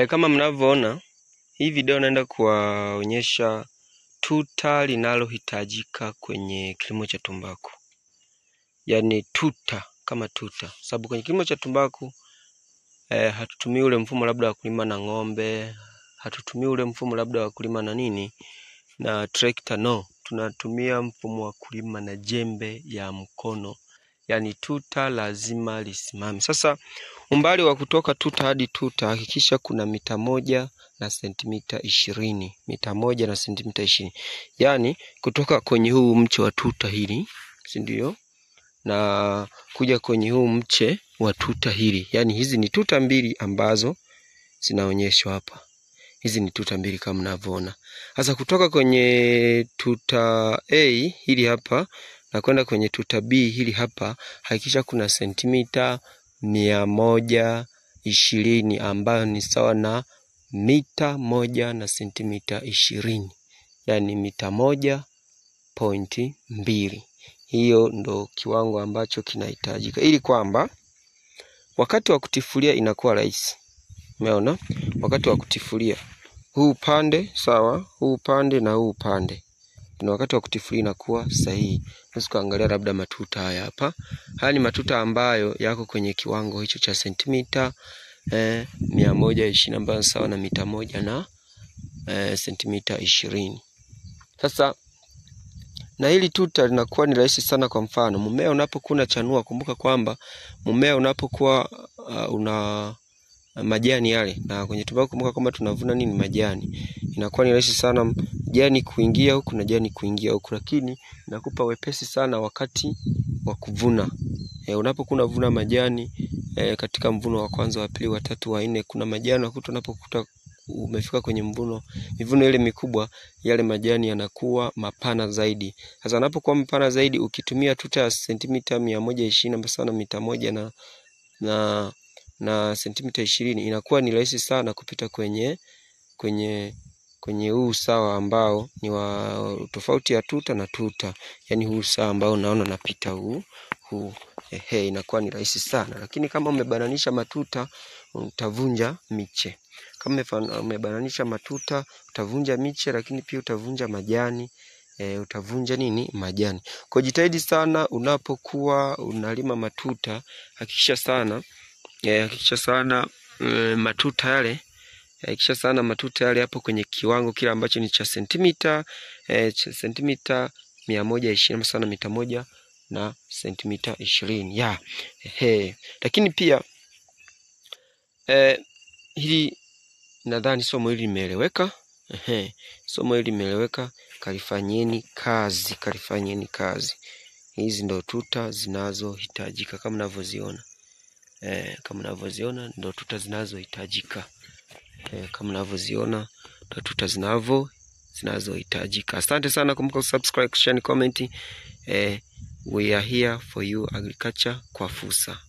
Kama mnavyoona hii video naenda kuwaonyesha tuta linalohitajika kwenye kilimo cha tumbaku. Yaani tuta kama tuta. Sababu kwenye kilimo cha tumbaku hatutumii ule mfumo labda wa kulima na ng'ombe, hatutumii ule mfumo labda wa kulima na nini na trekta, no. Tunatumia mfumo wa kulima na jembe ya mkono. Yaani tuta lazima lisimame. Sasa umbali wa kutoka tuta hadi tuta hakikisha kuna mita 1 na sentimita 20. Mita 1 na sentimita 20. Yaani kutoka kwenye huu mche wa tuta hili, si ndio? Na kuja kwenye huu mche wa tuta hili. Yaani hizi ni tuta mbili ambazo zinaonyeshwa hapa. Hizi ni tuta mbili kama mnavyoona. Sasa kutoka kwenye tuta A hili hapa na kwenda kwenye tuta B hili hapa, hakikisha kuna sentimita 120 ambayo ni sawa na mita 1 na sentimita 20. Yaani mita 1.2. Hiyo ndo kiwango ambacho kinahitajika ili kwamba wakati wa kutifulia inakuwa rahisi. Umeona? Wakati wa kutifulia huu upande sawa, huu upande na huu upande, na wakati wa kutifulia inakuwa sahihi. Unaweza kuangalia labda matuta haya hapa. Haya ni matuta ambayo yako kwenye kiwango hicho cha sentimita 120 ambayo sawa na mita 1 na sentimita 20. Sasa na hili tuta linakuwa ni rahisi sana. Kwa mfano mmea unapokuwa chanua, kumbuka kwamba mmea unapokuwa una majani yale, na kwenye tumbaku kumbuka kwamba tunavuna nini, majani. Inakuwa ni rahisi sana jani kuingia huku na jani kuingia huku, lakini inakupa wepesi sana wakati wa kuvuna. Unapokuwa unavuna majani katika mvuno wa kwanza, wa pili, wa tatu, wa nne, kuna majani ukuta unapokuta umefika kwenye mivuno ile mikubwa, yale majani yanakuwa mapana zaidi. Sasa unapokuwa mapana zaidi, ukitumia tuta ya sentimita 120 ambayo sawa na mita 1 na sentimita 20, inakuwa ni rahisi sana kupita kwenye huu sawa ambao ni wa tofauti ya tuta na tuta. Yaani huu sawa ambao unaona napita huu inakuwa ni rahisi sana. Lakini kama umebananisha matuta utavunja miche. Kama umebananisha matuta utavunja miche, lakini pia utavunja majani. Utavunja nini? Majani. Kwa jitahidi sana unapokuwa unalima matuta, hakikisha sana matuta yale hapo kwenye kiwango kile ambacho ni cha sentimita 120 sana mita 1 na sentimita 20. Lakini pia hili nadhani somo hili limeeleweka. Somo hili limeeleweka. Kalifanyeni kazi. Hizi ndo tuta zinazohitajika kama mnavyoziona. Kama mnavyoziona ndo tuta zinazohitajika. Zinazohitajika. Asante sana, kumbuka subscribe, share, comment. We are here for you, agriculture kwa fursa.